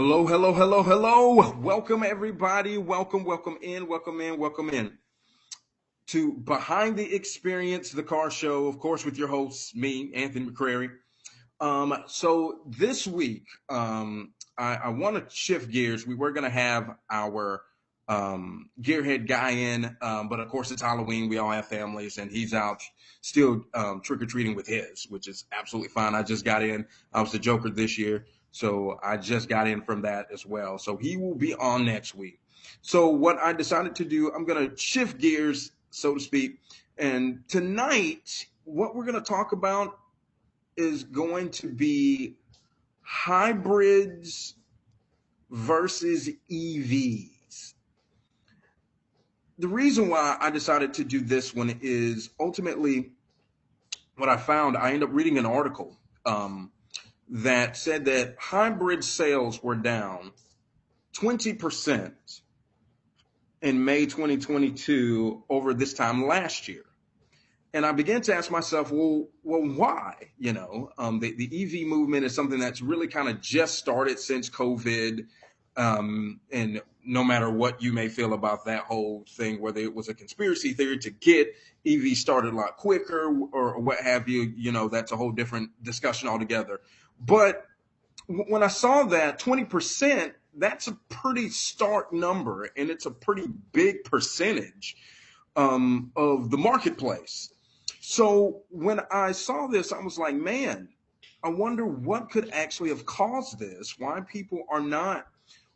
Hello, hello, hello, hello. Welcome, everybody. Welcome in to Behind the Experience, the car show, of course, with your hosts, me, Anthony McCrary. So this week, I want to shift gears. We were going to have our gearhead guy in, but of course, it's Halloween. We all have families, and he's out still trick or treating with his, which is absolutely fine. I just got in. I was the Joker this year. So I just got in from that as well. So he will be on next week. So what I decided to do, I'm going to shift gears, so to speak. And tonight, what we're going to talk about is going to be hybrids versus EVs. The reason why I decided to do this one is ultimately what I found. I ended up reading an article that said that hybrid sales were down 20% in May 2022 over this time last year. And I began to ask myself, well, why? The EV movement is something that's really kind of just started since COVID. And no matter what you may feel about that whole thing, whether it was a conspiracy theory to get EV started a lot quicker or what have you, that's a whole different discussion altogether. But when I saw that 20%, that's a pretty stark number, and it's a pretty big percentage of the marketplace. So when I saw this, I was like, man, I wonder what could actually have caused this, why people are not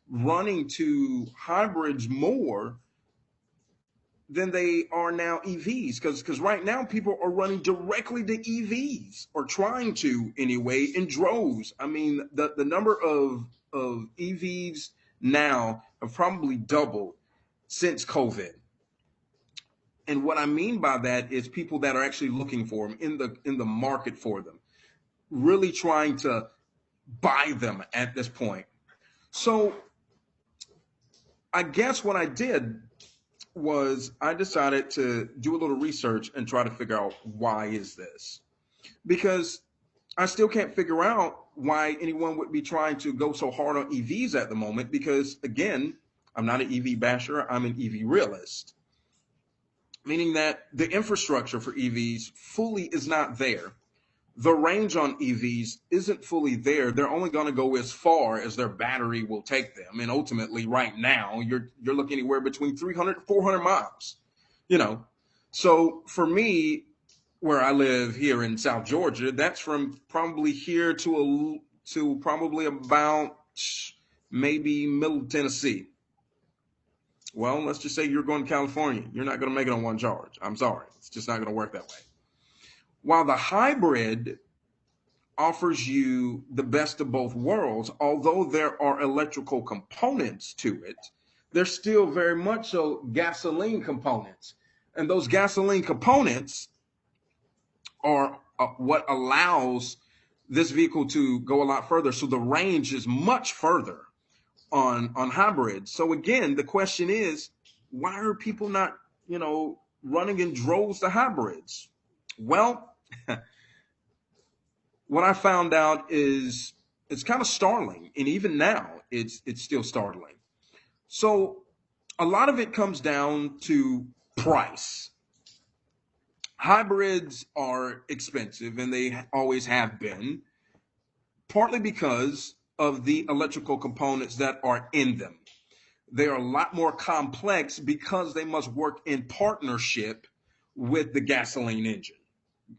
running to hybrids more than they are now EVs. Because right now people are running directly to EVs, or trying to anyway, in droves. I mean, the number of EVs now have probably doubled since COVID. And what I mean by that is people that are actually looking for them in the market for them, really trying to buy them at this point. So I guess what I did was I decided to do a little research and try to figure out why is this? Because I still can't figure out why anyone would be trying to go so hard on EVs at the moment, because again, I'm not an EV basher, I'm an EV realist. Meaning that the infrastructure for EVs fully is not there. The range on EVs isn't fully there. They're only going to go as far as their battery will take them. And ultimately, right now, you're looking anywhere between 300 to 400 miles. You know, so for me, where I live here in South Georgia, that's from probably here to probably about maybe Middle Tennessee. Well, let's just say you're going to California. You're not going to make it on one charge. I'm sorry. It's just not going to work that way. While the hybrid offers you the best of both worlds, although there are electrical components to it, there's still very much so gasoline components. And those gasoline components are what allows this vehicle to go a lot further. So the range is much further on hybrids. So again, the question is, why are people not, running in droves to hybrids? Well, what I found out is it's kind of startling, and even now it's still startling. So a lot of it comes down to price. Hybrids are expensive, and they always have been, partly because of the electrical components that are in them. They are a lot more complex because they must work in partnership with the gasoline engine,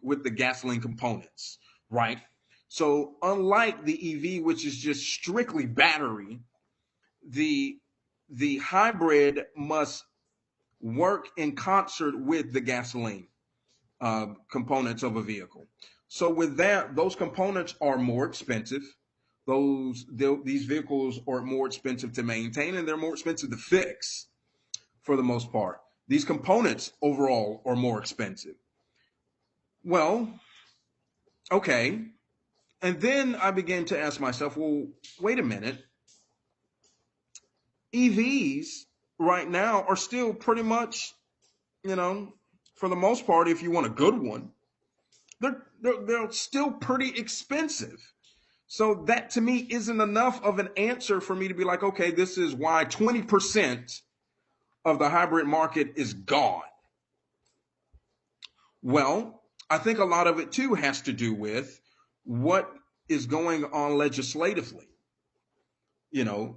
with the gasoline components, right? So unlike the EV, which is just strictly battery, the the hybrid must work in concert with the gasoline components of a vehicle. So with that, those components are more expensive. These vehicles are more expensive to maintain, and they're more expensive to fix for the most part. These components overall are more expensive. Well, okay. And then I began to ask myself, well, wait a minute. EVs right now are still pretty much, you know, for the most part, if you want a good one, they're still pretty expensive. So that to me isn't enough of an answer for me to be like, okay, this is why 20% of the hybrid market is gone. Well, I think a lot of it too has to do with what is going on legislatively.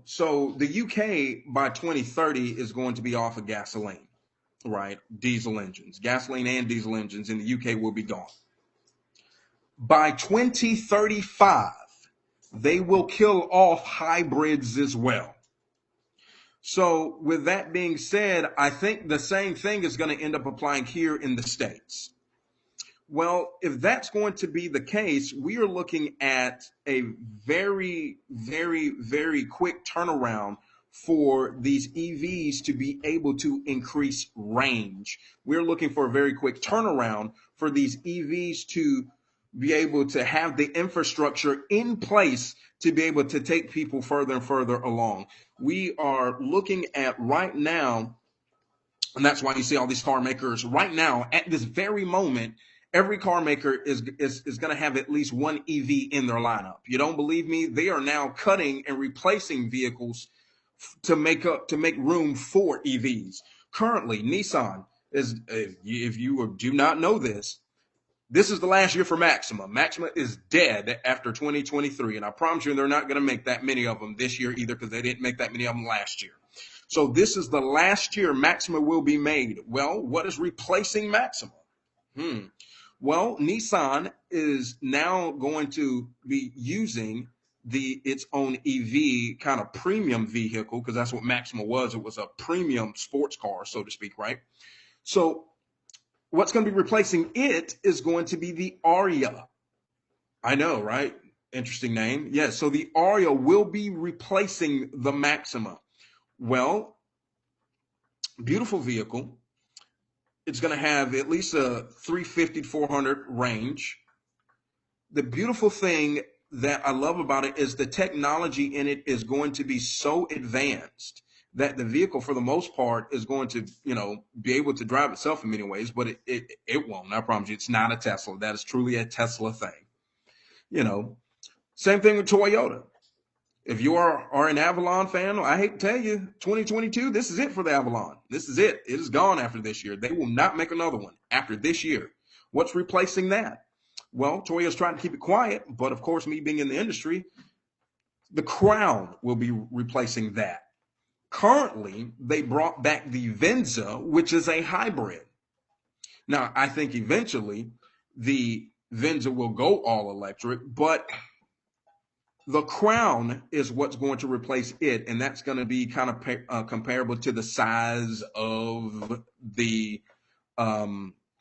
So the UK by 2030 is going to be off of gasoline, right? Diesel engines, gasoline and diesel engines in the UK will be gone. By 2035, they will kill off hybrids as well. So with that being said, I think the same thing is going to end up applying here in the States. Well, if that's going to be the case, we are looking at a very, very, very quick turnaround for these EVs to be able to increase range. We're looking for a very quick turnaround for these EVs to be able to have the infrastructure in place to be able to take people further and further along. We are looking at right now, and that's why you see all these car makers right now at this very moment. Every car maker is going to have at least one EV in their lineup. You don't believe me? They are now cutting and replacing vehicles to make room for EVs. Currently, Nissan is, if you do not know this is the last year for Maxima. Maxima is dead after 2023, and I promise you they're not going to make that many of them this year either, because they didn't make that many of them last year. So this is the last year Maxima will be made. Well, what is replacing Maxima? Well, Nissan is now going to be using its own EV kind of premium vehicle, because that's what Maxima was. It was a premium sports car, so to speak, right? So what's going to be replacing it is going to be the Aria. I know, right? Interesting name. Yes, so the Aria will be replacing the Maxima. Well, beautiful vehicle. It's going to have at least a 350 to 400 range. The beautiful thing that I love about it is the technology in it is going to be so advanced that the vehicle, for the most part, is going to, be able to drive itself in many ways, but it won't. I promise you, it's not a Tesla. That is truly a Tesla thing. Same thing with Toyota. If you are an Avalon fan, I hate to tell you, 2022, this is it for the Avalon. This is it. It is gone after this year. They will not make another one after this year. What's replacing that? Well, Toyota's trying to keep it quiet, but of course, me being in the industry, the Crown will be replacing that. Currently, they brought back the Venza, which is a hybrid. Now, I think eventually the Venza will go all electric, but the Crown is what's going to replace it, and that's going to be kind of comparable to the size of the,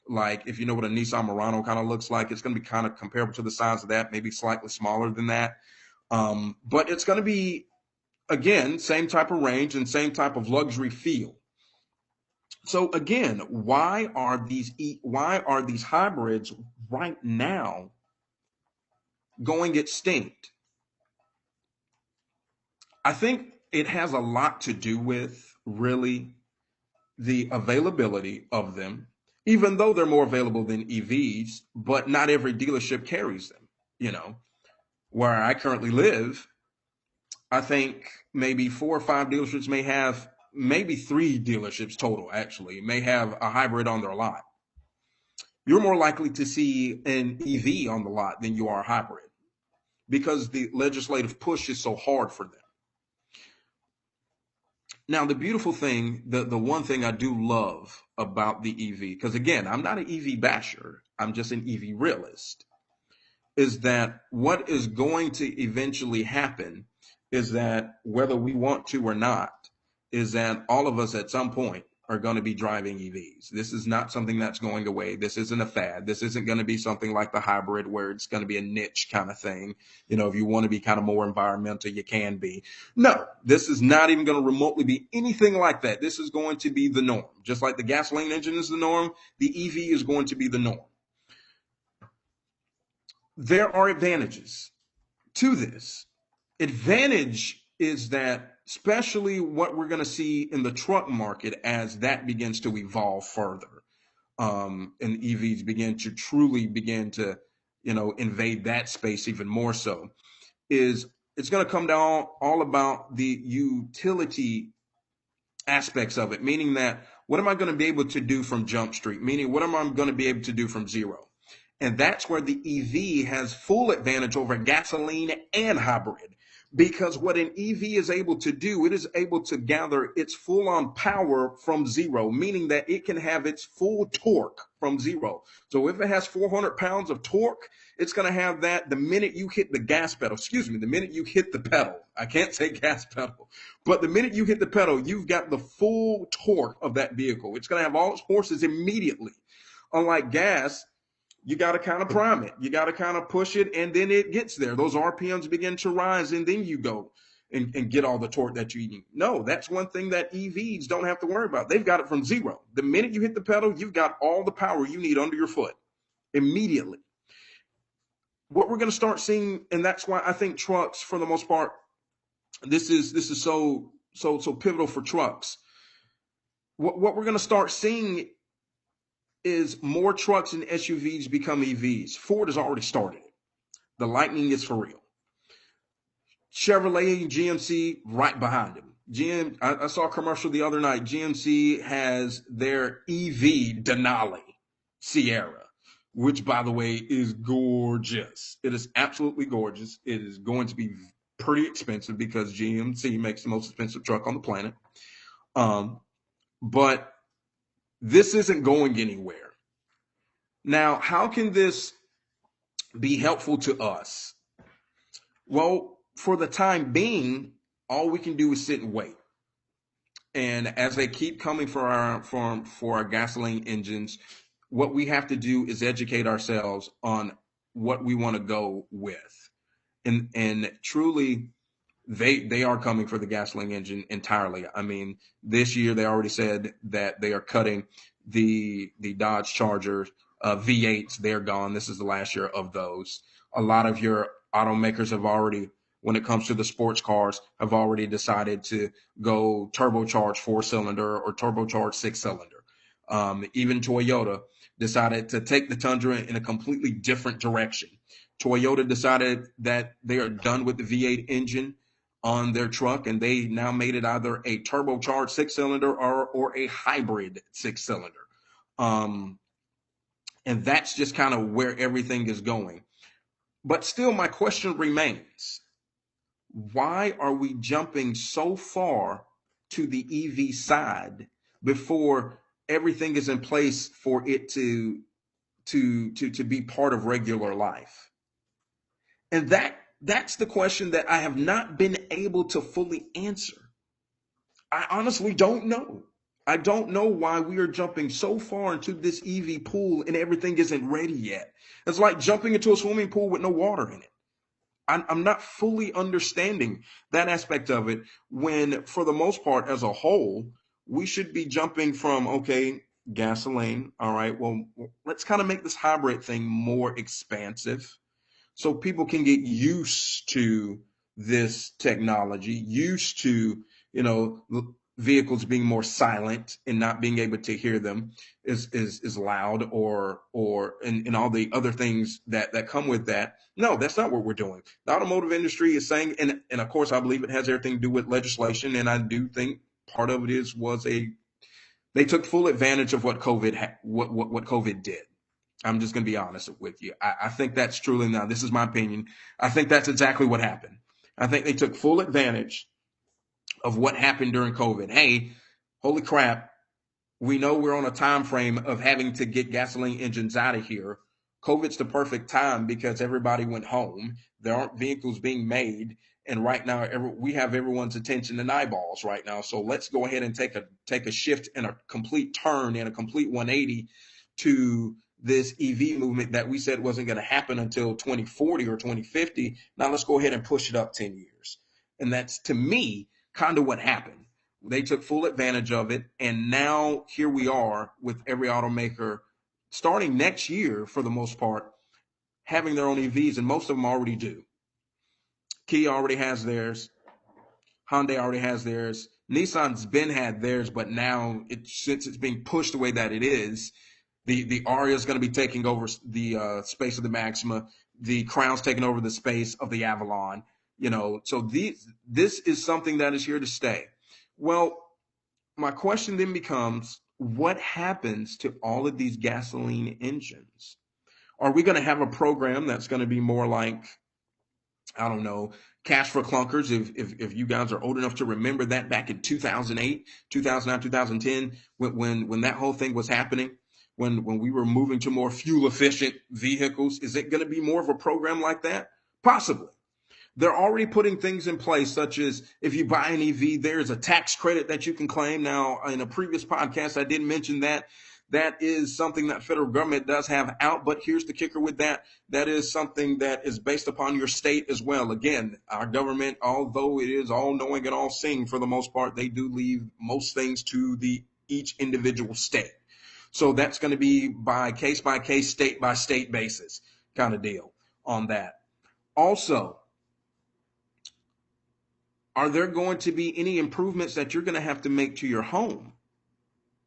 like if you know what a Nissan Murano kind of looks like, it's going to be kind of comparable to the size of that, maybe slightly smaller than that. But it's going to be, again, same type of range and same type of luxury feel. So again, why are these hybrids right now going extinct? I think it has a lot to do with really the availability of them, even though they're more available than EVs, but not every dealership carries them. Where I currently live, I think maybe 4 or 5 dealerships may have, maybe 3 dealerships total actually, may have a hybrid on their lot. You're more likely to see an EV on the lot than you are a hybrid, because the legislative push is so hard for them. Now, the beautiful thing, the one thing I do love about the EV, because again, I'm not an EV basher, I'm just an EV realist, is that what is going to eventually happen is that whether we want to or not, is that all of us at some point are going to be driving EVs. This is not something that's going away. This isn't a fad. This isn't going to be something like the hybrid where it's going to be a niche kind of thing. If you want to be kind of more environmental, you can be. No, this is not even going to remotely be anything like that. This is going to be the norm. Just like the gasoline engine is the norm, the EV is going to be the norm. There are advantages to this. Advantage is that, especially what we're going to see in the truck market as that begins to evolve further, and EVs begin to invade that space even more so, is it's going to come down all about the utility aspects of it, meaning that what am I going to be able to do from Jump Street? Meaning, what am I going to be able to do from zero? And that's where the EV has full advantage over gasoline and hybrid. Because what an EV is able to do, it is able to gather its full on power from zero, meaning that it can have its full torque from zero. So if it has 400 pounds of torque, it's going to have that the minute you hit the gas pedal, excuse me, the minute you hit the pedal. I can't say gas pedal, but the minute you hit the pedal, you've got the full torque of that vehicle. It's going to have all its horses immediately. Unlike gas, you got to kind of prime it. You got to kind of push it, and then it gets there. Those RPMs begin to rise, and then you go and get all the torque that you need. No, that's one thing that EVs don't have to worry about. They've got it from zero. The minute you hit the pedal, you've got all the power you need under your foot immediately. What we're going to start seeing, and that's why I think trucks, for the most part, this is so pivotal for trucks. What we're going to start seeing is more trucks and SUVs become EVs. Ford has already started it. The Lightning is for real. Chevrolet and GMC right behind them. I saw a commercial the other night. GMC has their EV Denali Sierra, which, by the way, is gorgeous. It is absolutely gorgeous. It is going to be pretty expensive because GMC makes the most expensive truck on the planet. But this isn't going anywhere. Now, how can this be helpful to us? Well, for the time being, all we can do is sit and wait. And as they keep coming for our gasoline engines, what we have to do is educate ourselves on what we want to go with. And truly, they are coming for the gasoline engine entirely. I mean, this year they already said that they are cutting the Dodge Charger V8s. They're gone. This is the last year of those. A lot of your automakers have already, when it comes to the sports cars, have already decided to go turbocharged 4-cylinder or turbocharged 6-cylinder. Even Toyota decided to take the Tundra in a completely different direction. Toyota decided that they are done with the V8 engine on their truck, and they now made it either a turbocharged 6-cylinder or a hybrid 6-cylinder. And that's just kind of where everything is going. But still, my question remains. Why are we jumping so far to the EV side before everything is in place for it to be part of regular life? And that's the question that I have not been able to fully answer. I honestly don't know. I don't know why we are jumping so far into this EV pool and everything isn't ready yet. It's like jumping into a swimming pool with no water in it. I'm not fully understanding that aspect of it when, for the most part, as a whole, we should be jumping from, okay, gasoline. All right, well, let's kind of make this hybrid thing more expansive so people can get used to this technology, used to, vehicles being more silent and not being able to hear them is loud or and all the other things that come with that. No, that's not what we're doing. The automotive industry is saying, and of course I believe it has everything to do with legislation, and I do think part of it they took full advantage of what COVID did. I'm just going to be honest with you. I think that's truly, now this is my opinion, I think that's exactly what happened. I think they took full advantage of what happened during COVID. Hey, holy crap, we know we're on a time frame of having to get gasoline engines out of here. COVID's the perfect time because everybody went home. There aren't vehicles being made. And right now, we have everyone's attention and eyeballs right now. So let's go ahead and take a shift and a complete turn and a complete 180 to this EV movement that we said wasn't going to happen until 2040 or 2050. Now let's go ahead and push it up 10 years. And that's, to me, kind of what happened. They took full advantage of it. And now here we are with every automaker starting next year, for the most part, having their own EVs. And most of them already do. Kia already has theirs. Hyundai already has theirs. Nissan's had theirs, but now since it's being pushed the way that it is, the Aria is going to be taking over the space of the Maxima. The Crown's taking over the space of the Avalon. So this is something that is here to stay. Well, my question then becomes, what happens to all of these gasoline engines? Are we going to have a program that's going to be more like, I don't know, Cash for Clunkers? If you guys are old enough to remember that back in 2008, 2009, 2010, when that whole thing was happening, when we were moving to more fuel efficient vehicles, is it going to be more of a program like that? Possibly. They're already putting things in place, such as if you buy an EV, there's a tax credit that you can claim. Now, in a previous podcast, I did mention that that is something that federal government does have out. But here's the kicker with that. That is something that is based upon your state as well. Again, our government, although it is all knowing and all seeing for the most part, they do leave most things to each individual state. So that's going to be by case, state by state basis kind of deal on that. Also, are there going to be any improvements that you're going to have to make to your home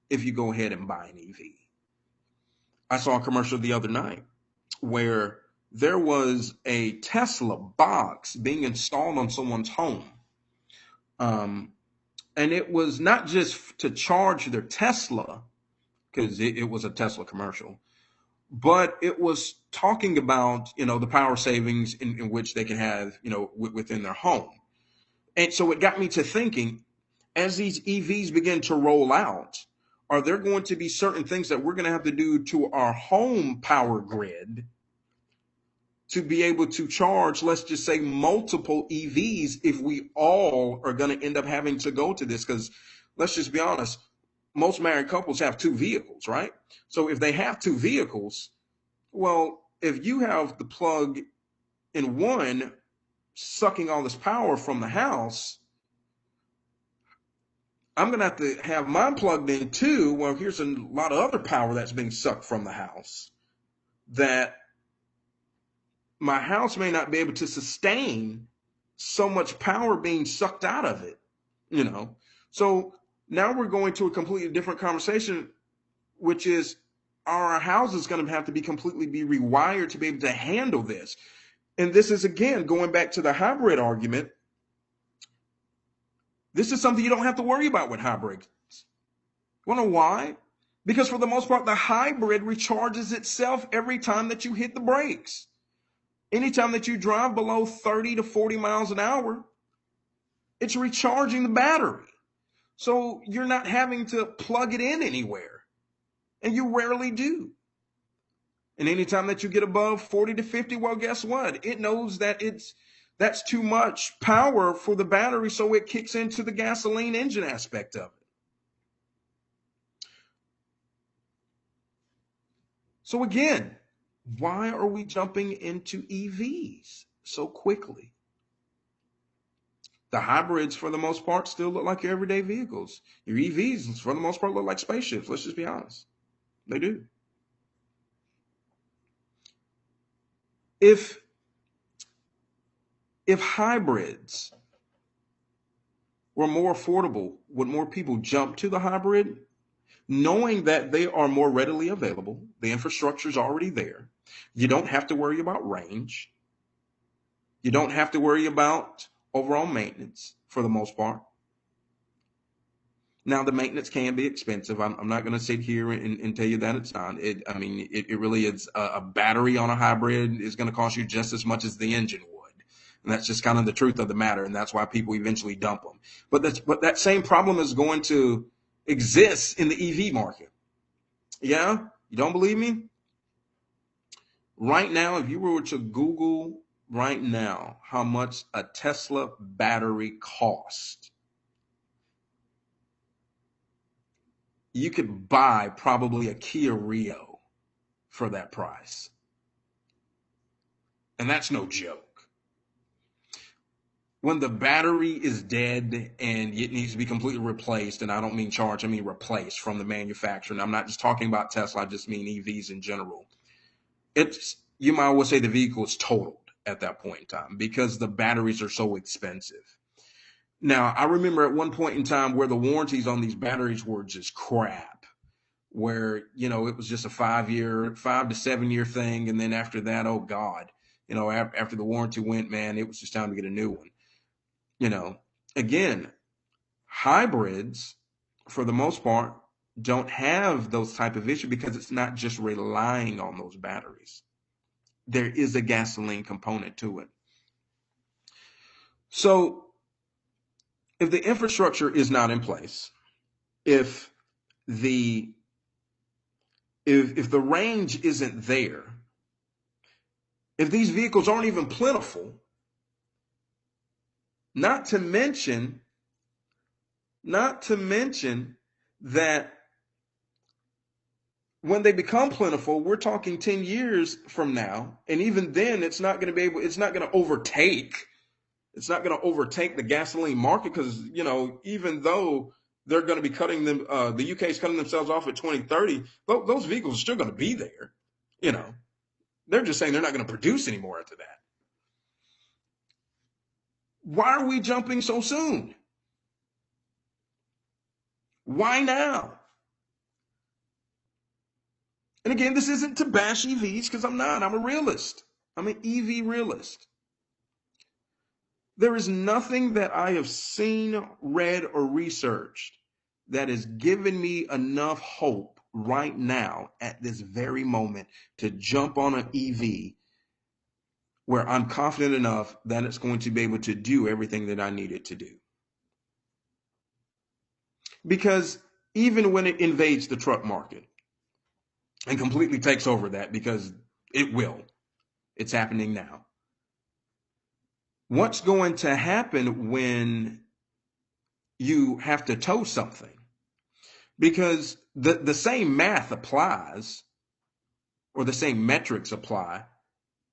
if you go ahead and buy an EV? I saw a commercial the other night where there was a Tesla box being installed on someone's home. And it was not just to charge their Tesla, because it was a Tesla commercial, but it was talking about, the power savings in which they can have, within their home. And so it got me to thinking, as these EVs begin to roll out, are there going to be certain things that we're going to have to do to our home power grid to be able to charge, let's just say, multiple EVs if we all are going to end up having to go to this? Because let's just be honest, most married couples have two vehicles, right? So if they have two vehicles, well, if you have the plug in one sucking all this power from the house, I'm going to have mine plugged in too. Well, here's a lot of other power that's being sucked from the house that my house may not be able to sustain so much power being sucked out of it, So now we're going to a completely different conversation, which is, are our houses going to have to be completely rewired to be able to handle this? And this is, again, going back to the hybrid argument. This is something you don't have to worry about with hybrids. You want to know why? Because for the most part, the hybrid recharges itself every time that you hit the brakes. Anytime that you drive below 30 to 40 miles an hour, it's recharging the battery. So you're not having to plug it in anywhere. And you rarely do. And anytime that you get above 40 to 50, well, guess what? It knows that that's too much power for the battery, so it kicks into the gasoline engine aspect of it. So again, why are we jumping into EVs so quickly? The hybrids, for the most part, still look like your everyday vehicles. Your EVs, for the most part, look like spaceships. Let's just be honest. They do. If hybrids were more affordable, would more people jump to the hybrid, knowing that they are more readily available? The infrastructure is already there. You don't have to worry about range. You don't have to worry about overall maintenance for the most part. Now, the maintenance can be expensive. I'm not going to sit here and tell you that it's not. It really is. A battery on a hybrid is going to cost you just as much as the engine would. And that's just kind of the truth of the matter. And that's why people eventually dump them. But that same problem is going to exist in the EV market. Yeah? You don't believe me? Right now, if you were to Google right now how much a Tesla battery costs, you could buy probably a Kia Rio for that price. And that's no joke. When the battery is dead and it needs to be completely replaced, and I don't mean charged, I mean replaced from the manufacturer. And I'm not just talking about Tesla, I just mean EVs in general. You might well say the vehicle is totaled at that point in time because the batteries are so expensive. Now, I remember at one point in time where the warranties on these batteries were just crap, where, it was just a 5 to 7 year thing. And then after that, oh God, after the warranty went, man, it was just time to get a new one. Again, hybrids, for the most part, don't have those type of issues because it's not just relying on those batteries. There is a gasoline component to it. So if the infrastructure is not in place, if the range isn't there, if these vehicles aren't even plentiful, not to mention that when they become plentiful, we're talking 10 years from now, and even then it's not going to overtake the gasoline market, because even though they're going to be cutting them, the UK is cutting themselves off at 2030, those vehicles are still going to be there. They're just saying they're not going to produce anymore after that. Why are we jumping so soon? Why now? And again, this isn't to bash EVs, because I'm not. I'm a realist. I'm an EV realist. There is nothing that I have seen, read, or researched that has given me enough hope right now at this very moment to jump on an EV where I'm confident enough that it's going to be able to do everything that I need it to do. Because even when it invades the truck market and completely takes over that, because it will, it's happening now. What's going to happen when you have to tow something? Because the same math applies, or the same metrics apply,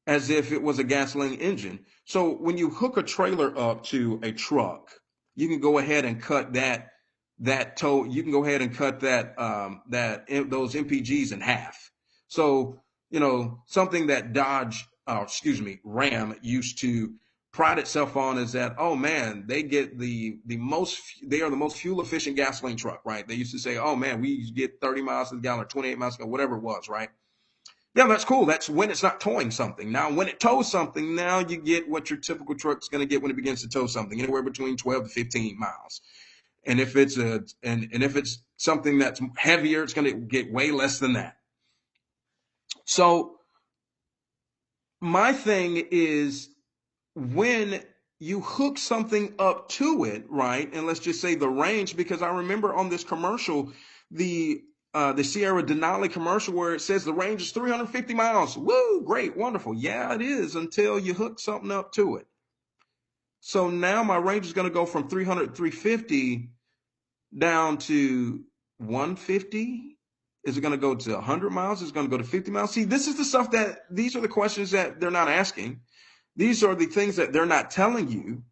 as if it was a gasoline engine. So when you hook a trailer up to a truck, you can go ahead and cut that tow. You can go ahead and cut those MPGs in half. So something that Ram used to pride itself on is that, oh man, they get they are the most fuel efficient gasoline truck, right? They used to say, oh man, we get 30 miles to the gallon or 28 miles to the gallon, whatever it was, right? Yeah, that's cool. That's when it's not towing something. Now, when it tows something, now you get what your typical truck's going to get when it begins to tow something, anywhere between 12 to 15 miles. And if it's something that's heavier, it's going to get way less than that. So my thing is, when you hook something up to it, right? And let's just say the range, because I remember on this commercial, the Sierra Denali commercial, where it says the range is 350 miles. Woo, great, wonderful. Yeah, it is, until you hook something up to it. So now my range is going to go from 300, 350 down to 150. Is it going to go to 100 miles? Is it going to go to 50 miles? See, these are the questions that they're not asking. These are the things that they're not telling you,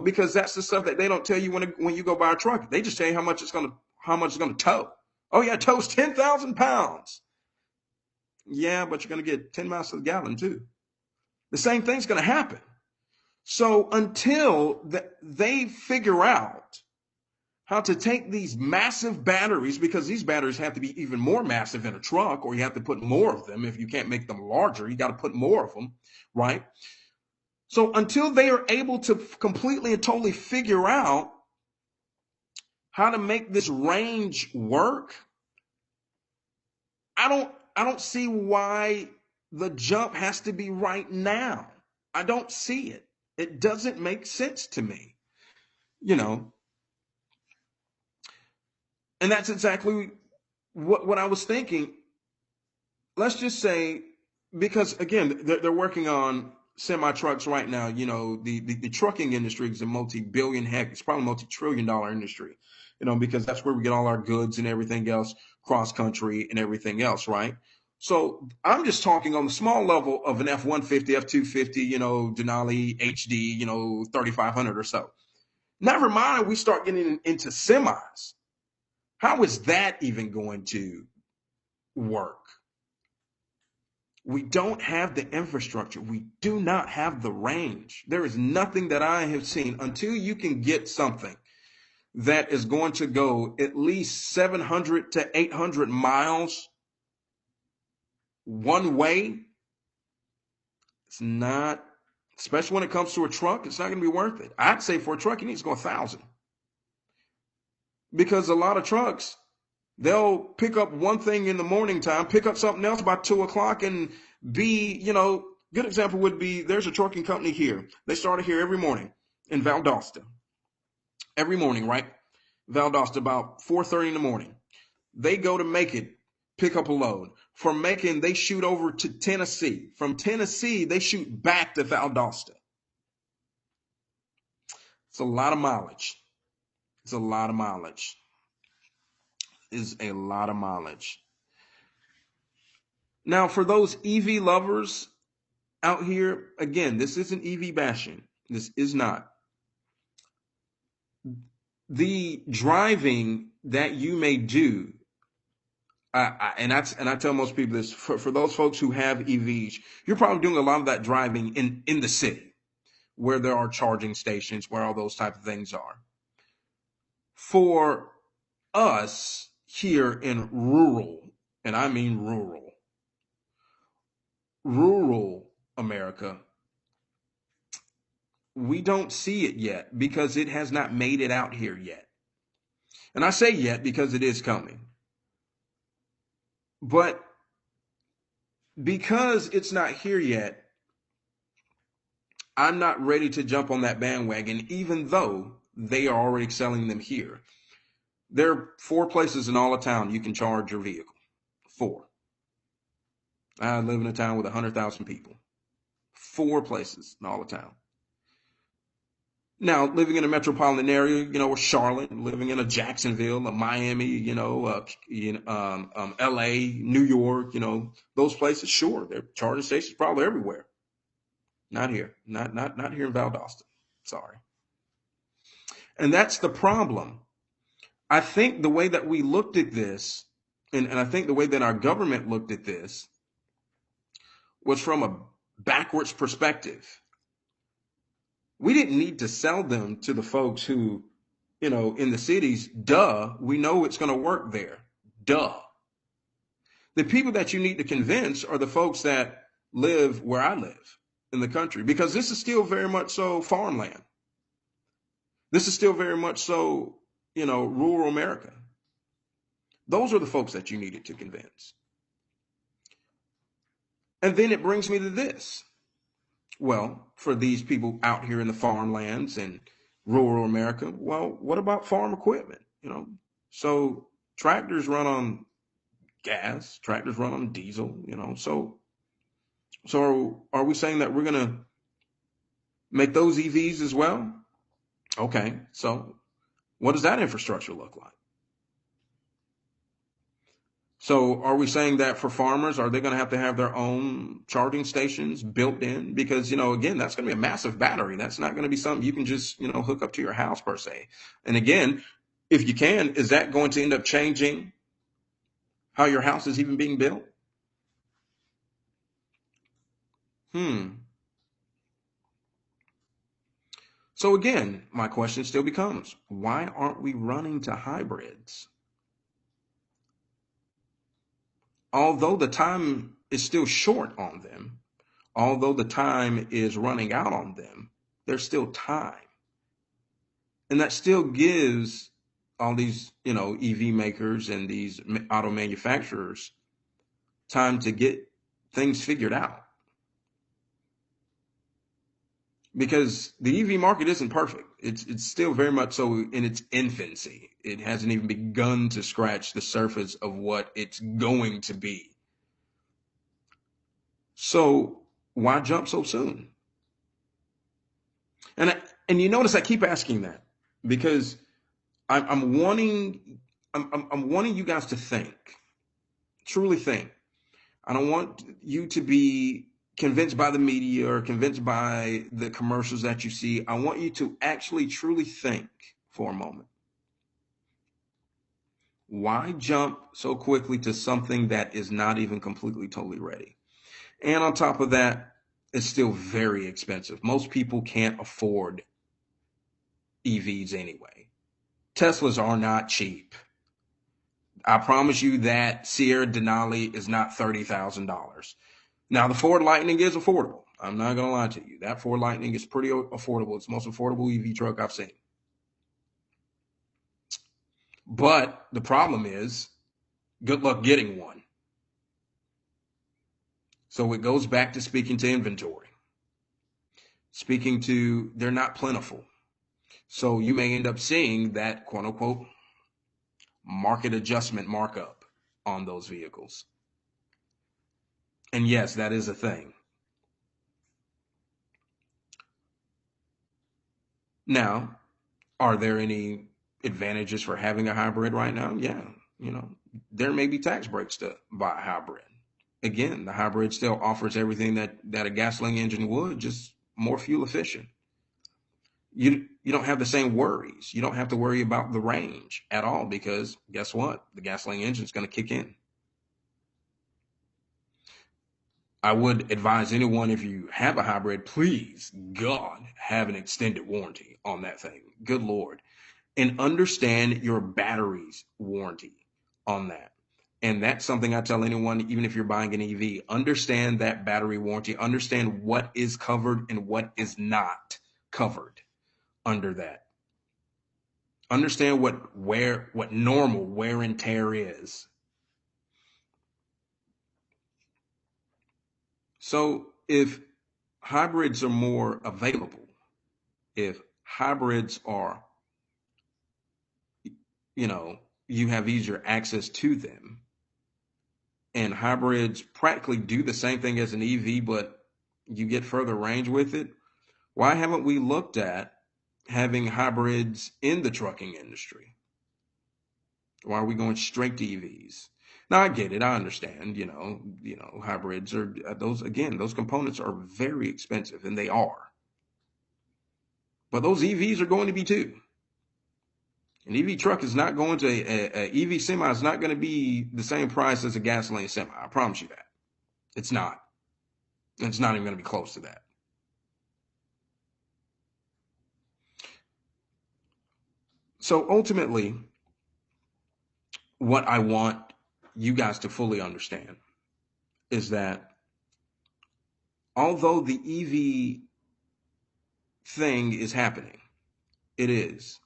because that's the stuff that they don't tell you when you go buy a truck. They just tell you how much it's going to tow. Oh yeah, it tows 10,000 pounds. Yeah, but you're going to get 10 miles to the gallon too. The same thing's going to happen. So until they figure out how to take these massive batteries, because these batteries have to be even more massive in a truck, or you have to put more of them. If you can't make them larger, you got to put more of them, right? So until they are able to completely and totally figure out how to make this range work, I don't see why the jump has to be right now. I don't see it. It doesn't make sense to me, And that's exactly what I was thinking. Let's just say, because again, they're working on semi trucks right now. The trucking industry is a multi-billion, it's probably multi-trillion-dollar industry, because that's where we get all our goods and everything else, cross country and everything else, right? So I'm just talking on the small level of an F-150, F-250, Denali HD, 3500 or so. Never mind, we start getting into semis. How is that even going to work? We don't have the infrastructure. We do not have the range. There is nothing that I have seen until you can get something that is going to go at least 700 to 800 miles one way. It's not, especially when it comes to a truck, it's not going to be worth it. I'd say for a truck, you need to go 1,000, because a lot of trucks, they'll pick up one thing in the morning time, pick up something else by 2 o'clock, and good example would be, there's a trucking company here. They started here every morning in Valdosta. Every morning, right? Valdosta, about 4:30 in the morning. They go to Macon, pick up a load. From Macon, they shoot over to Tennessee. From Tennessee, they shoot back to Valdosta. It's a lot of mileage. It's a lot of mileage. Is a lot of mileage. Now, for those EV lovers out here, again, this isn't EV bashing. This is not. The driving that you may do, and I tell most people this, for those folks who have EVs, you're probably doing a lot of that driving in the city, where there are charging stations, where all those type of things are. For us here in rural, and I mean rural America, we don't see it yet because it has not made it out here yet. And I say yet because it is coming. But because it's not here yet, I'm not ready to jump on that bandwagon, even though they are already selling them here. There are 4 places in all of town you can charge your vehicle. 4. I live in a town with 100,000 people. 4 places in all of town. Now, living in a metropolitan area, or Charlotte, living in a Jacksonville, a Miami, LA, New York, those places, sure, there are charging stations probably everywhere. Not here. Not here in Valdosta. Sorry. And that's the problem. I think the way that we looked at this, and I think the way that our government looked at this, was from a backwards perspective. We didn't need to sell them to the folks who, in the cities. Duh. We know it's going to work there. Duh. The people that you need to convince are the folks that live where I live in the country, because this is still very much so farmland. This is still very much so, rural America. Those are the folks that you needed to convince. And then it brings me to this. Well, for these people out here in the farmlands and rural America, well, what about farm equipment? So tractors run on gas, tractors run on diesel, so are we saying that we're going to make those EVs as well? Okay, so what does that infrastructure look like? So are we saying that for farmers, are they going to have their own charging stations built in? Because, again, that's going to be a massive battery. That's not going to be something you can just, hook up to your house per se. And again, if you can, is that going to end up changing how your house is even being built? So again, my question still becomes, why aren't we running to hybrids? Although the time is still short on them, although the time is running out on them, there's still time. And that still gives all these, EV makers and these auto manufacturers time to get things figured out. Because the EV market isn't perfect. It's still very much so in its infancy. It hasn't even begun to scratch the surface of what it's going to be. So why jump so soon? And you notice I keep asking that because I'm wanting you guys to think, truly think. I don't want you to be convinced by the media or convinced by the commercials that you see. I want you to actually truly think for a moment. Why jump so quickly to something that is not even completely, totally ready? And on top of that, it's still very expensive. Most people can't afford EVs anyway. Teslas are not cheap. I promise you that Sierra Denali is not $30,000. Now, the Ford Lightning is affordable. I'm not going to lie to you. That Ford Lightning is pretty affordable. It's the most affordable EV truck I've seen. But the problem is, good luck getting one. So it goes back to speaking to inventory, speaking to they're not plentiful. So you may end up seeing that quote unquote market adjustment markup on those vehicles. And yes, that is a thing. Now, are there any advantages for having a hybrid right now? Yeah. There may be tax breaks to buy a hybrid. Again, the hybrid still offers everything that a gasoline engine would, just more fuel efficient. You don't have the same worries. You don't have to worry about the range at all because guess what? The gasoline engine is going to kick in. I would advise anyone, if you have a hybrid, please, God, have an extended warranty on that thing. Good Lord. And understand your battery's warranty on that. And that's something I tell anyone, even if you're buying an EV, understand that battery warranty, understand what is covered and what is not covered under that. Understand what normal wear and tear is. So if hybrids are more available, if hybrids are, you have easier access to them, and hybrids practically do the same thing as an EV, but you get further range with it, why haven't we looked at having hybrids in the trucking industry? Why are we going straight to EVs? Now I get it. I understand, hybrids are those components are very expensive, and they are. But those EVs are going to be too. An EV truck is not going to, a EV semi is not going to be the same price as a gasoline semi. I promise you that. It's not. It's not even going to be close to that. So ultimately, what I want you guys to fully understand is that although the EV thing is happening, it is.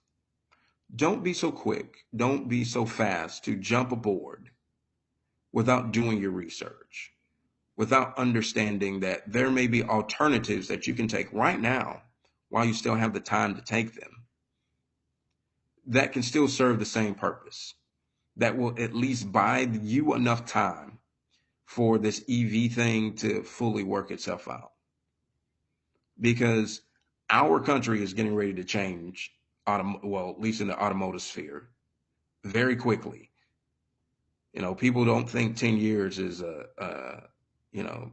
Don't be so quick. Don't be so fast to jump aboard without doing your research, without understanding that there may be alternatives that you can take right now while you still have the time to take them that can still serve the same purpose, that will at least buy you enough time for this EV thing to fully work itself out. Because our country is getting ready to change, at least in the automotive sphere, very quickly. People don't think 10 years is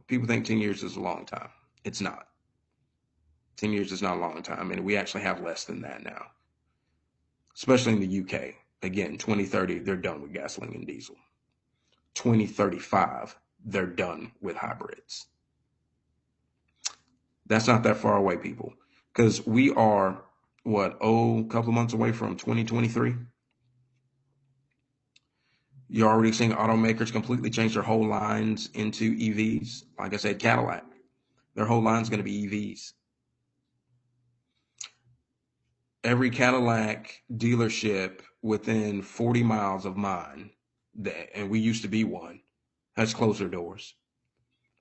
people think 10 years is a long time. It's not. 10 years is not a long time, and we actually have less than that now, especially in the UK. Again, 2030, they're done with gasoline and diesel. 2035, they're done with hybrids. That's not that far away, people, because we are, a couple of months away from 2023. You're already seeing automakers completely change their whole lines into EVs. Like I said, Cadillac, their whole line's going to be EVs. Every Cadillac dealership within 40 miles of mine, and we used to be one, has closed their doors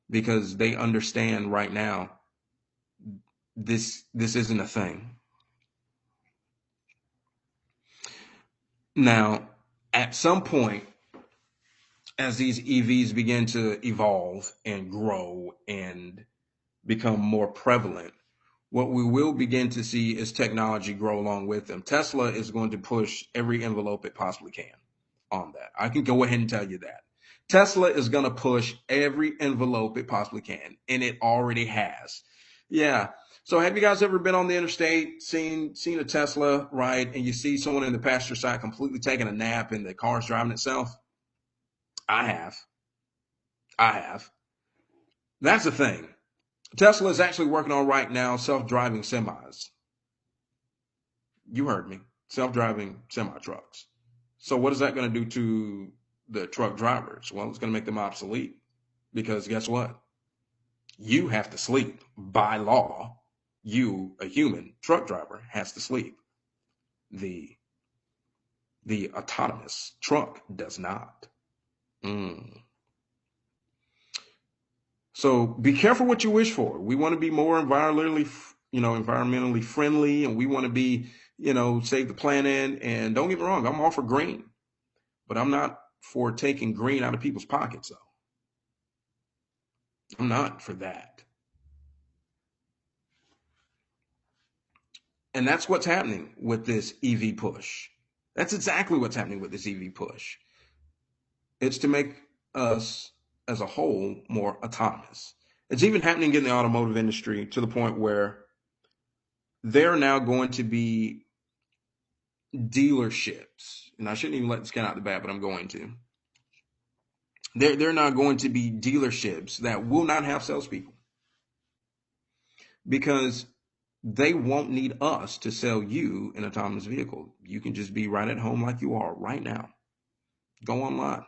because they understand right now this isn't a thing. Now, at some point, as these EVs begin to evolve and grow and become more prevalent, what we will begin to see is technology grow along with them. Tesla is going to push every envelope it possibly can on that. I can go ahead and tell you that. Tesla is going to push every envelope it possibly can, and it already has. Yeah. So have you guys ever been on the interstate, seen a Tesla, right, and you see someone in the passenger side completely taking a nap and the car's driving itself? I have. That's the thing. Tesla is actually working on right now self-driving semis. You heard me. Self-driving semi-trucks. So what is that going to do to the truck drivers? Well, it's going to make them obsolete because guess what? You have to sleep by law. You, a human truck driver, has to sleep. The autonomous truck does not. Mm. So be careful what you wish for. We want to be more environmentally friendly, and we want to be, save the planet. And don't get me wrong, I'm all for green, but I'm not for taking green out of people's pockets, though. I'm not for that. And that's what's happening with this EV push. That's exactly what's happening with this EV push. It's to make us as a whole more autonomous. It's even happening in the automotive industry to the point where they're now going to be dealerships. And I shouldn't even let this get out the bag, but I'm going to. They're now going to be dealerships that will not have salespeople because they won't need us to sell you an autonomous vehicle. You can just be right at home like you are right now. Go online,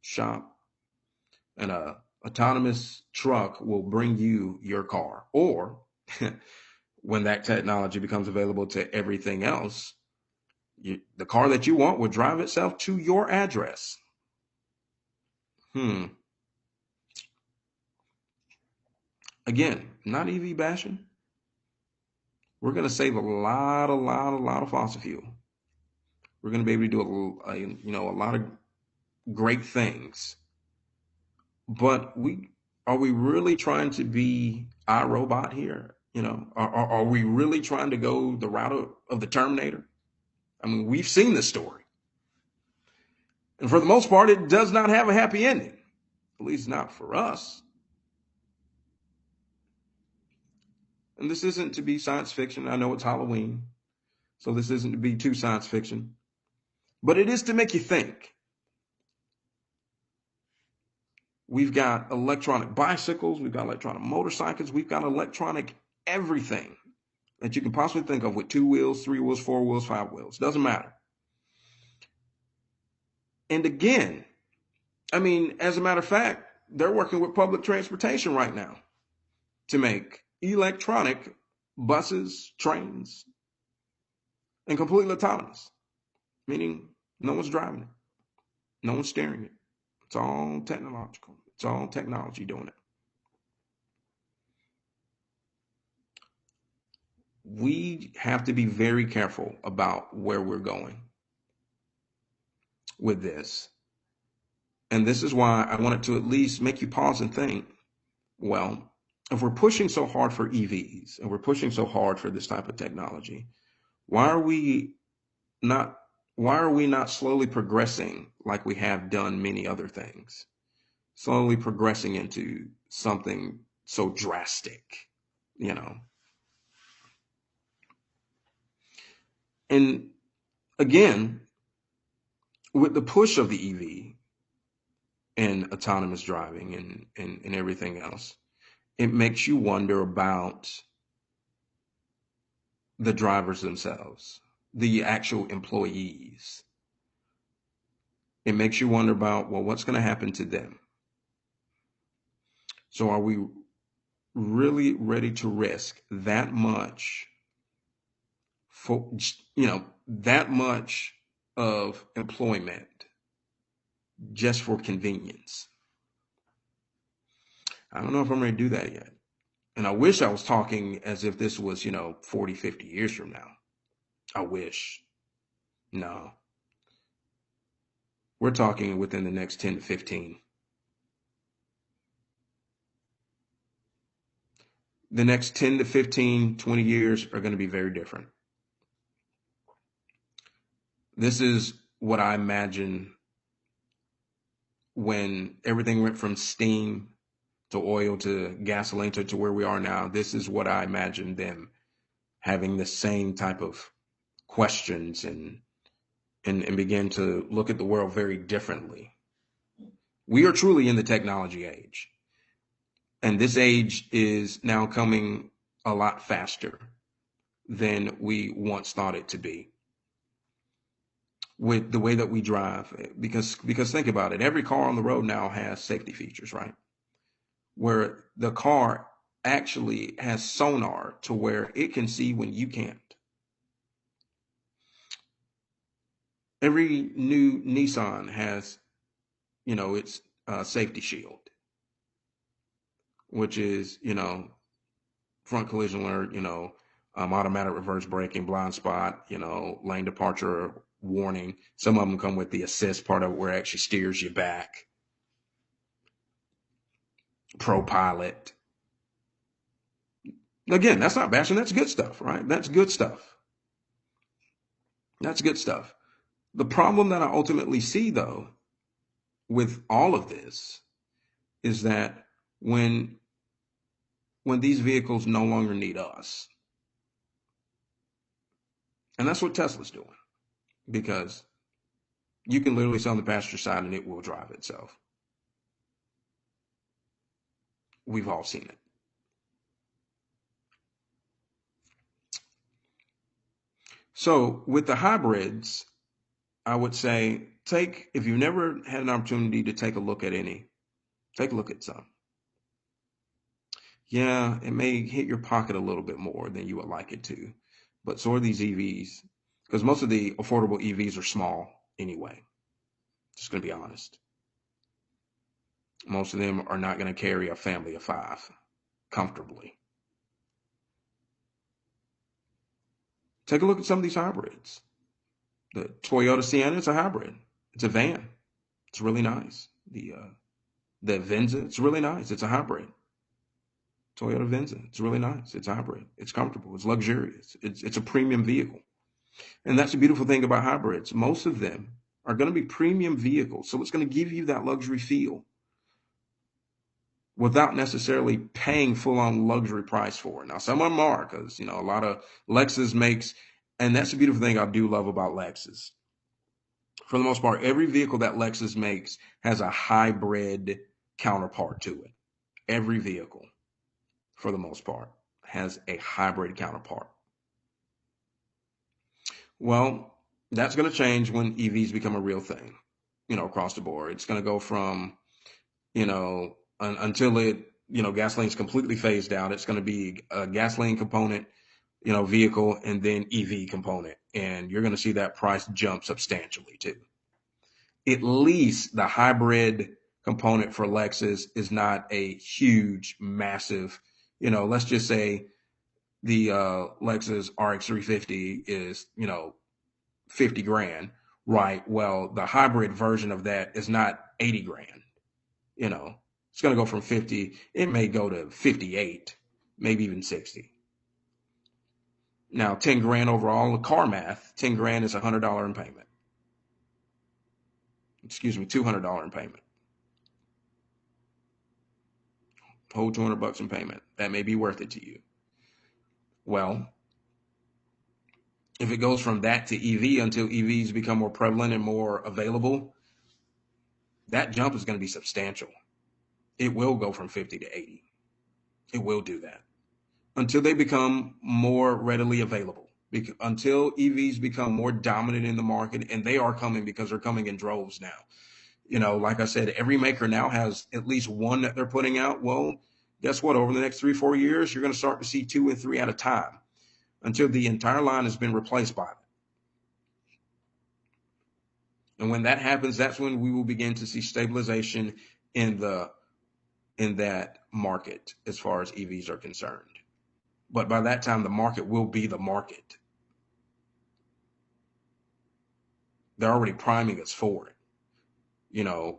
shop, and a autonomous truck will bring you your car. Or when that technology becomes available to everything else, the car that you want will drive itself to your address. Again, not EV bashing. We're going to save a lot of fossil fuel. We're going to be able to do a lot of great things. But are we really trying to be iRobot here? Are we really trying to go the route of the Terminator? I mean, we've seen this story. And for the most part, it does not have a happy ending, at least not for us. And this isn't to be science fiction. I know it's Halloween, so this isn't to be too science fiction. But it is to make you think. We've got electronic bicycles. We've got electronic motorcycles. We've got electronic everything that you can possibly think of with 2 wheels, 3 wheels, 4 wheels, 5 wheels. Doesn't matter. And again, I mean, as a matter of fact, they're working with public transportation right now to make electronic buses, trains, and completely autonomous, meaning no one's driving it. No one's steering it. It's all technological. It's all technology doing it. We have to be very careful about where we're going with this. And this is why I wanted to at least make you pause and think, well, if we're pushing so hard for EVs and we're pushing so hard for this type of technology, why are we not slowly progressing like we have done many other things? Slowly progressing into something so drastic, And again, with the push of the EV and autonomous driving and everything else, it makes you wonder about the drivers themselves, the actual employees. It makes you wonder about, well, what's going to happen to them? So are we really ready to risk that much for, that much of employment just for convenience? I don't know if I'm ready to do that yet. And I wish I was talking as if this was, 40, 50 years from now. I wish. No. We're talking within the next 10 to 15. The next 10 to 15, 20 years are going to be very different. This is what I imagine when everything went from steam to oil to gasoline to where we are now. This is what I imagine them having the same type of questions and begin to look at the world very differently. We are truly in the technology age. And this age is now coming a lot faster than we once thought it to be. With the way that we drive, because think about it, every car on the road now has safety features, right? Where the car actually has sonar to where it can see when you can't. Every new Nissan has, its safety shield, which is, front collision alert, automatic reverse braking, blind spot, lane departure warning. Some of them come with the assist part of it where it actually steers you back. Pro Pilot. Again, that's not bashing. That's good stuff, right? That's good stuff. That's good stuff. The problem that I ultimately see, though, with all of this is that when these vehicles no longer need us, and that's what Tesla's doing, because you can literally sit on the passenger side and it will drive itself. We've all seen it. So with the hybrids, I would say if you've never had an opportunity to take a look at any, take a look at some. Yeah, it may hit your pocket a little bit more than you would like it to, but so are these EVs, because most of the affordable EVs are small anyway. Just going to be honest. Most of them are not going to carry a family of 5 comfortably. Take a look at some of these hybrids. The Toyota Sienna is a hybrid. It's a van. It's really nice. The Venza, it's really nice. It's a hybrid. Toyota Venza, it's really nice. It's a hybrid. It's comfortable. It's luxurious. It's a premium vehicle. And that's the beautiful thing about hybrids. Most of them are going to be premium vehicles. So it's going to give you that luxury feel without necessarily paying full-on luxury price for it. Now, some of them are, because, a lot of Lexus makes, and that's the beautiful thing I do love about Lexus. For the most part, every vehicle that Lexus makes has a hybrid counterpart to it. Every vehicle, for the most part, has a hybrid counterpart. Well, that's going to change when EVs become a real thing, across the board. It's going to go from, until gasoline's completely phased out, it's going to be a gasoline component, vehicle, and then EV component. And you're going to see that price jump substantially too. At least the hybrid component for Lexus is not a huge, massive, let's just say the Lexus RX 350 is, 50 grand, right? Well, the hybrid version of that is not 80 grand, It's going to go from 50, it may go to 58, maybe even 60. Now, 10 grand overall, the car math, 10 grand is $100 in payment. Excuse me, $200 in payment. Whole $200 in payment. That may be worth it to you. Well, if it goes from that to EV until EVs become more prevalent and more available, that jump is going to be substantial. It will go from 50 to 80. It will do that until they become more readily available. Until EVs become more dominant in the market, and they are coming because they're coming in droves now. Like I said, every maker now has at least one that they're putting out. Well, guess what? Over the next 3-4 years, you're going to start to see 2 and 3 at a time until the entire line has been replaced by them. And when that happens, that's when we will begin to see stabilization in that market as far as EVs are concerned. But by that time, the market will be the market. They're already priming us for it.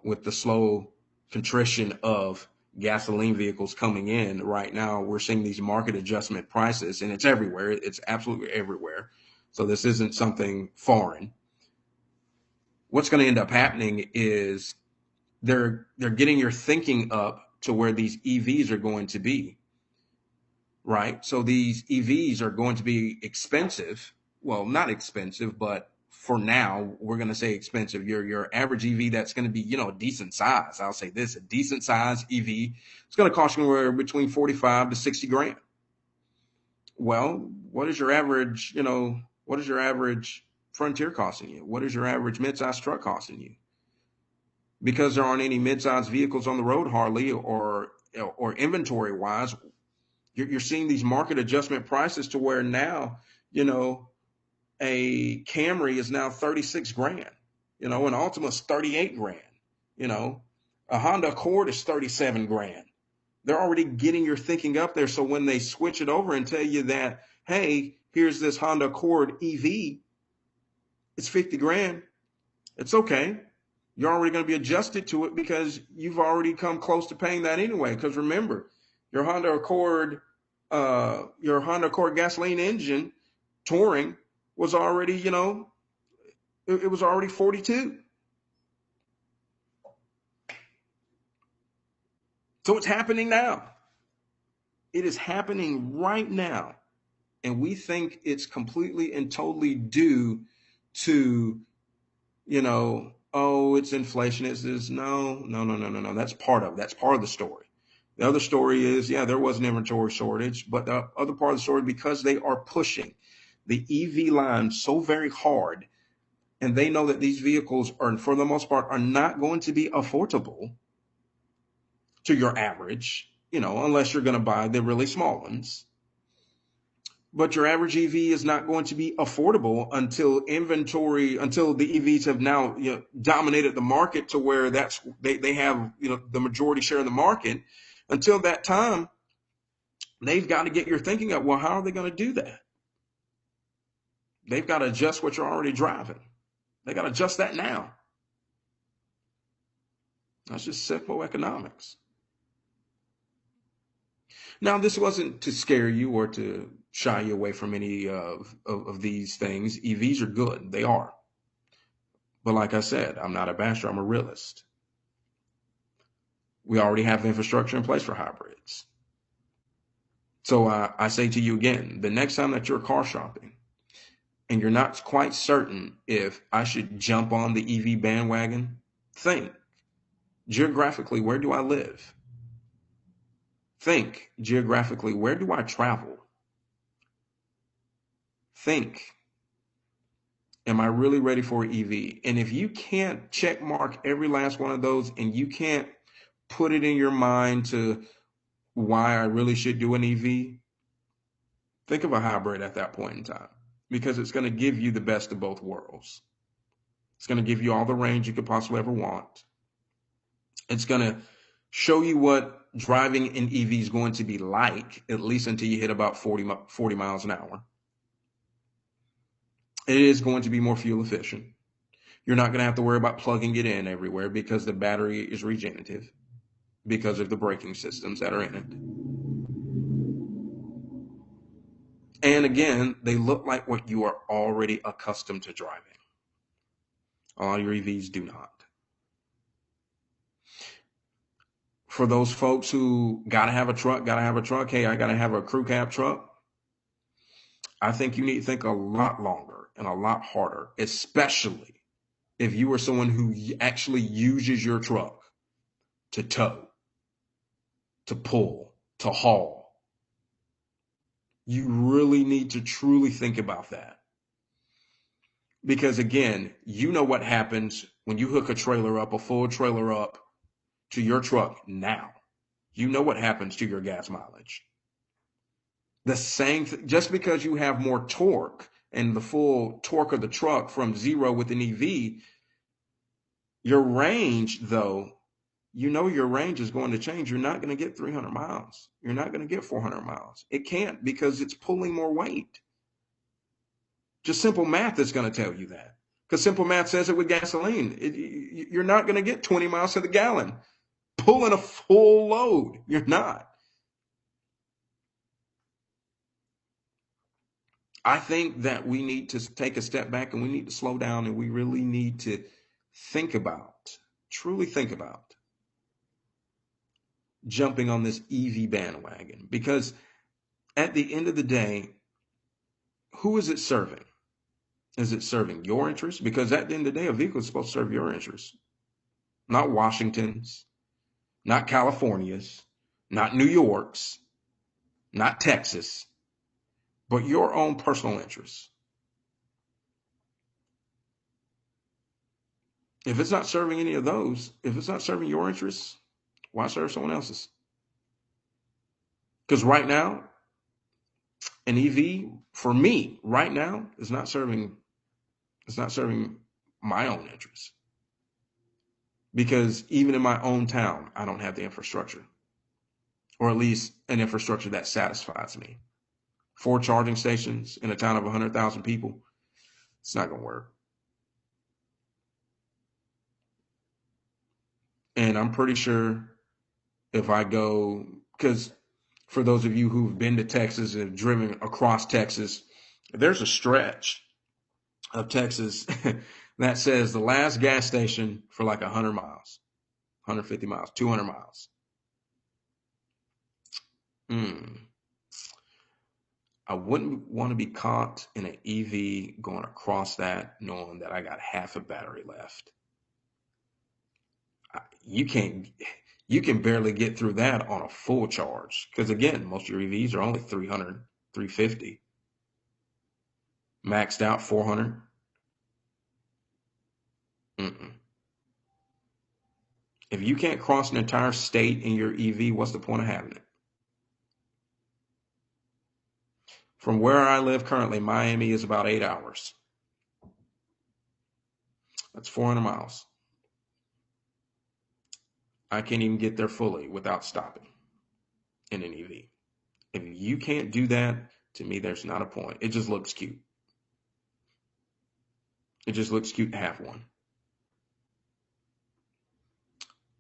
With the slow contrition of gasoline vehicles coming in right now, we're seeing these market adjustment prices, and it's everywhere. It's absolutely everywhere. So this isn't something foreign. What's going to end up happening is they're getting your thinking up to where these EVs are going to be, right? So these EVs are going to be expensive. Well, not expensive, but for now, we're going to say expensive. Your average EV that's going to be, a decent size. I'll say this, a decent size EV, it's going to cost you anywhere between 45 to 60 grand. Well, what is your average, Frontier costing you? What is your average midsize truck costing you? Because there aren't any midsize vehicles on the road hardly, or inventory wise, You're seeing these market adjustment prices to where now, you know, a Camry is now 36 grand, you know, an Altima's 38 grand, you know, a Honda Accord is 37 grand. They're already getting your thinking up there. So when they switch it over and tell you that, hey, here's this Honda Accord EV, it's 50 grand. It's okay. You're already going to be adjusted to it because you've already come close to paying that anyway. Because remember, your Honda Accord, gasoline engine touring was already, you know, it was already 42. So it's happening now. It is happening right now. And we think it's completely and totally due to, you know, oh, it's inflation. It's this. No. That's part of the story. The other story is, yeah, there was an inventory shortage, but the other part of the story, because they are pushing the EV line so very hard, and they know that these vehicles are, for the most part, are not going to be affordable to your average, you know, unless you're going to buy the really small ones. But your average EV is not going to be affordable until the EVs have now, you know, dominated the market to where they have, you know, the majority share of the market. Until that time, they've got to get your thinking up. Well, how are they going to do that? They've got to adjust what you're already driving. They got to adjust that now. That's just simple economics. Now, this wasn't to scare you or to shy you away from any of these things. EVs are good. They are. But like I said, I'm not a basher. I'm a realist. We already have infrastructure in place for hybrids. So I say to you again, the next time that you're car shopping and you're not quite certain if I should jump on the EV bandwagon, think geographically, where do I live? Think geographically, where do I travel? Think, am I really ready for an EV? And if you can't check mark every last one of those and you can't put it in your mind to why I really should do an EV, think of a hybrid at that point in time, because it's going to give you the best of both worlds. It's going to give you all the range you could possibly ever want. It's going to show you what driving an EV is going to be like, at least until you hit about 40 miles an hour. It is going to be more fuel efficient. You're not going to have to worry about plugging it in everywhere because the battery is regenerative because of the braking systems that are in it. And again, they look like what you are already accustomed to driving. All your EVs do not. For those folks who gotta have a truck, hey, I gotta have a crew cab truck, I think you need to think a lot longer and a lot harder, especially if you are someone who actually uses your truck to tow, to pull, to haul. You really need to truly think about that. Because again, you know what happens when you hook a full trailer up to your truck now. You know what happens to your gas mileage. The same, just because you have more torque and the full torque of the truck from zero with an EV, your range, though, you know your range is going to change. You're not going to get 300 miles. You're not going to get 400 miles. It can't, because it's pulling more weight. Just simple math is going to tell you that. Because simple math says it with gasoline. You're not going to get 20 miles to the gallon pulling a full load. You're not. I think that we need to take a step back and we need to slow down, and we really need to truly think about jumping on this EV bandwagon. Because at the end of the day, who is it serving? Is it serving your interests? Because at the end of the day, a vehicle is supposed to serve your interests, not Washington's, not California's, not New York's, not Texas, but your own personal interests. If it's not serving any of those, if it's not serving your interests, why serve someone else's? Because right now, an EV for me right now is not serving. It's not serving my own interests because even in my own town, I don't have the infrastructure, or at least an infrastructure that satisfies me. 4 charging stations in a town of 100,000 people, it's not going to work. And I'm pretty sure if I go, because for those of you who've been to Texas and driven across Texas, there's a stretch of Texas that says the last gas station for like 100 miles, 150 miles, 200 miles. I wouldn't want to be caught in an EV going across that knowing that I got half a battery left. You can't, you can barely get through that on a full charge. Because again, most of your EVs are only 300, 350, maxed out 400. Mm-mm. If you can't cross an entire state in your EV, what's the point of having it? From where I live currently, Miami is about 8 hours. That's 400 miles. I can't even get there fully without stopping in an EV. If you can't do that, to me, there's not a point. It just looks cute. It just looks cute to have one.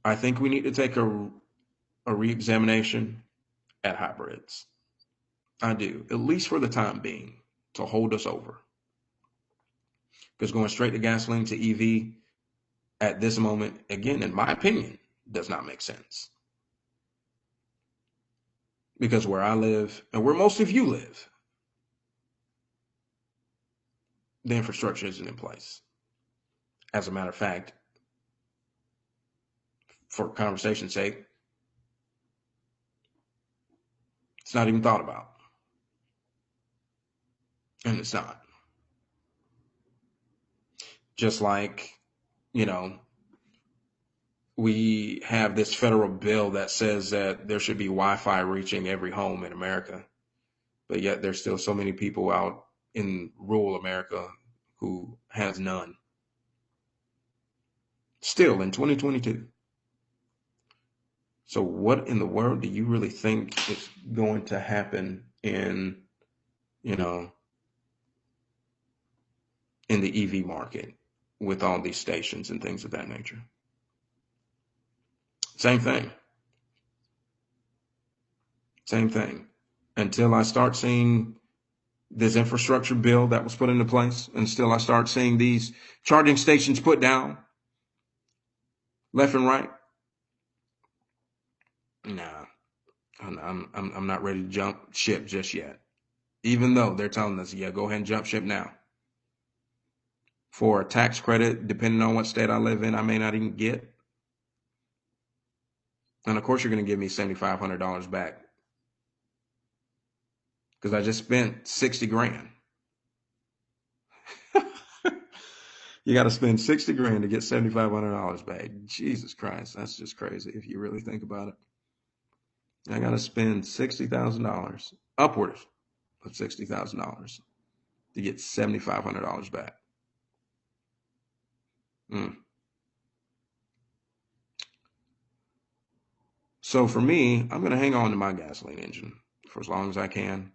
I think we need to take a re-examination at hybrids. I do, at least for the time being, to hold us over. Because going straight to gasoline to EV at this moment, again, in my opinion, does not make sense. Because where I live and where most of you live, the infrastructure isn't in place. As a matter of fact, for conversation's sake, it's not even thought about. And it's not. Just like, you know, we have this federal bill that says that there should be Wi-Fi reaching every home in America, but yet there's still so many people out in rural America who has none. Still in 2022. So what in the world do you really think is going to happen in, you know, in the EV market with all these stations and things of that nature? Same thing. Same thing. Until I start seeing this infrastructure bill that was put into place, until I start seeing these charging stations put down left and right, nah, I'm not ready to jump ship just yet. Even though they're telling us, yeah, go ahead and jump ship now. For a tax credit, depending on what state I live in, I may not even get. And of course, you're going to give me $7,500 back because I just spent 60 grand. You got to spend 60 grand to get $7,500 back. Jesus Christ, that's just crazy if you really think about it. I got to spend $60,000, upwards of $60,000 to get $7,500 back. So for me, I'm going to hang on to my gasoline engine for as long as I can,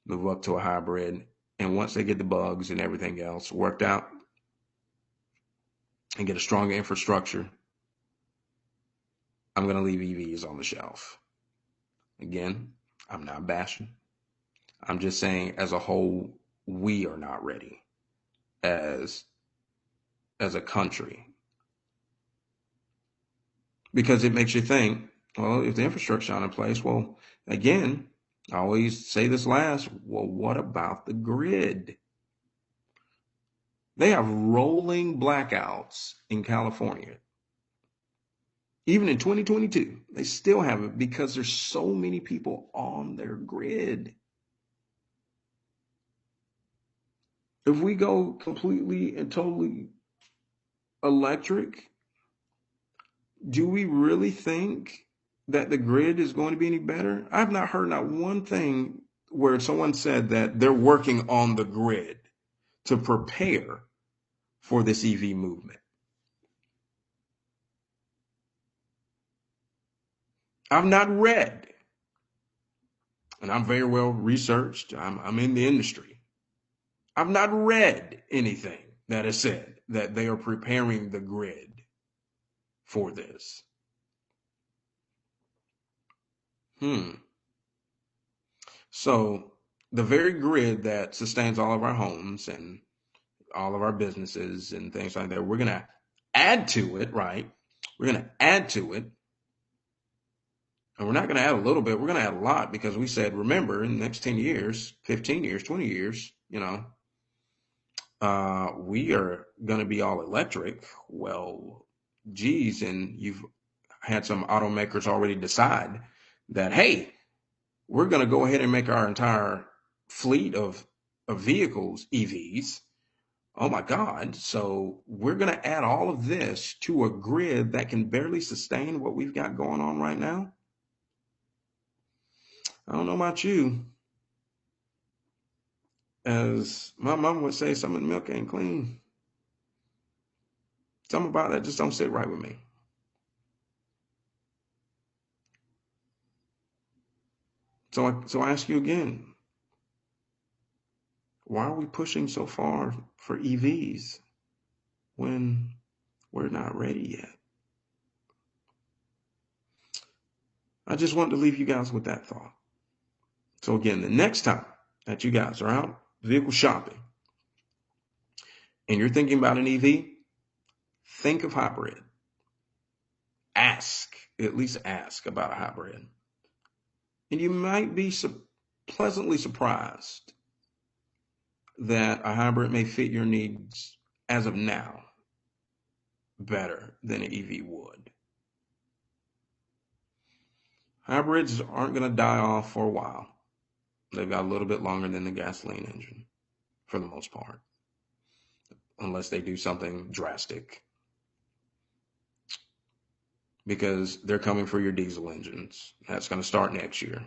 move up to a hybrid. And once they get the bugs and everything else worked out and get a stronger infrastructure, I'm going to leave EVs on the shelf. Again, I'm not bashing. I'm just saying as a whole, we are not ready as a country. Because it makes you think, well, if the infrastructure is not in place, well, again, I always say this last, well, what about the grid? They have rolling blackouts in California. Even in 2022, they still have it because there's so many people on their grid. If we go completely and totally electric, do we really think that the grid is going to be any better? I've not heard not one thing where someone said that they're working on the grid to prepare for this EV movement. I've not read, and I'm very well researched, I'm in the industry. I've not read anything that has said that they are preparing the grid for this. So the very grid that sustains all of our homes and all of our businesses and things like that, we're going to add to it, right? We're going to add to it. And we're not going to add a little bit. We're going to add a lot because we said, remember, in the next 10 years, 15 years, 20 years, we are going to be all electric. Well, geez, and you've had some automakers already decide that, hey, we're going to go ahead and make our entire fleet of vehicles EVs. Oh my God. So we're going to add all of this to a grid that can barely sustain what we've got going on right now. I don't know about you. As my mom would say, some of the milk ain't clean. Something about that just don't sit right with me. So I ask you again, why are we pushing so far for EVs when we're not ready yet? I just wanted to leave you guys with that thought. So again, the next time that you guys are out vehicle shopping and you're thinking about an EV, think of hybrid. At least ask about a hybrid. And you might be pleasantly surprised that a hybrid may fit your needs as of now better than an EV would. Hybrids aren't going to die off for a while. They've got a little bit longer than the gasoline engine for the most part, unless they do something drastic. Because they're coming for your diesel engines. That's going to start next year.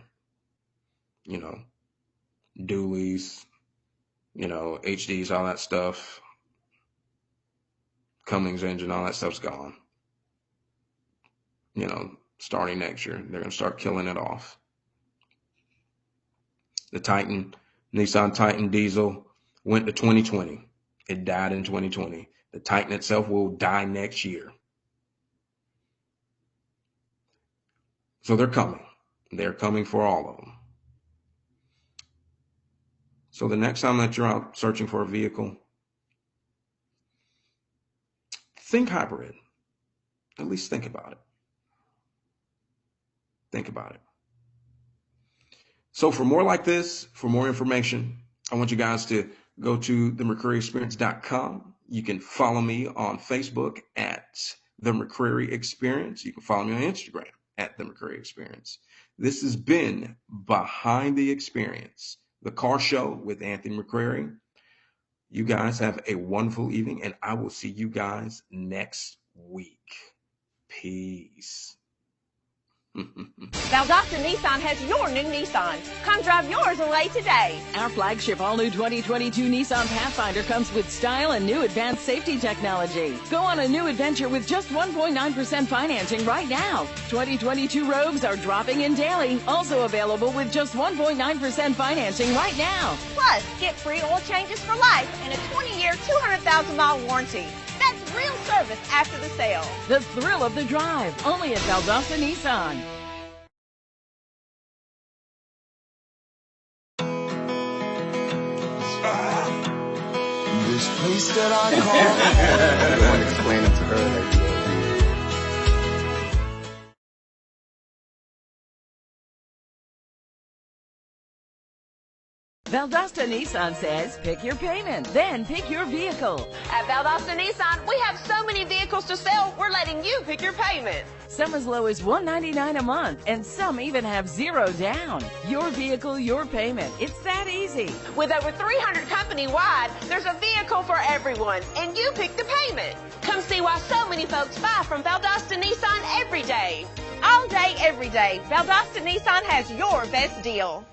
Dualies, HDs, all that stuff. Cummins engine, all that stuff's gone. Starting next year, they're going to start killing it off. The Nissan Titan diesel went to 2020. It died in 2020. The Titan itself will die next year. So they're coming. They're coming for all of them. So the next time that you're out searching for a vehicle, think hybrid. At least think about it. Think about it. So for more like this, for more information, I want you guys to go to themccrearyexperience.com. You can follow me on Facebook at The McCreary Experience. You can follow me on Instagram at The McCreary Experience. This has been Behind the Experience, the car show with Anthony McCreary. You guys have a wonderful evening, and I will see you guys next week. Peace. Valdosta Nissan has your new Nissan. Come drive yours away today. Our flagship all-new 2022 Nissan Pathfinder comes with style and new advanced safety technology. Go on a new adventure with just 1.9% financing right now. 2022 Rogues are dropping in daily. Also available with just 1.9% financing right now. Plus, get free oil changes for life and a 20-year, 200,000-mile warranty. That's real service after the sale. The thrill of the drive, only at Valdosta Nissan. This place that I call. I don't want to explain it to her. Valdosta Nissan says, pick your payment, then pick your vehicle. At Valdosta Nissan, we have so many vehicles to sell, we're letting you pick your payment. Some as low as $199 a month, and some even have zero down. Your vehicle, your payment. It's that easy. With over 300 company-wide, there's a vehicle for everyone, and you pick the payment. Come see why so many folks buy from Valdosta Nissan every day. All day, every day, Valdosta Nissan has your best deal.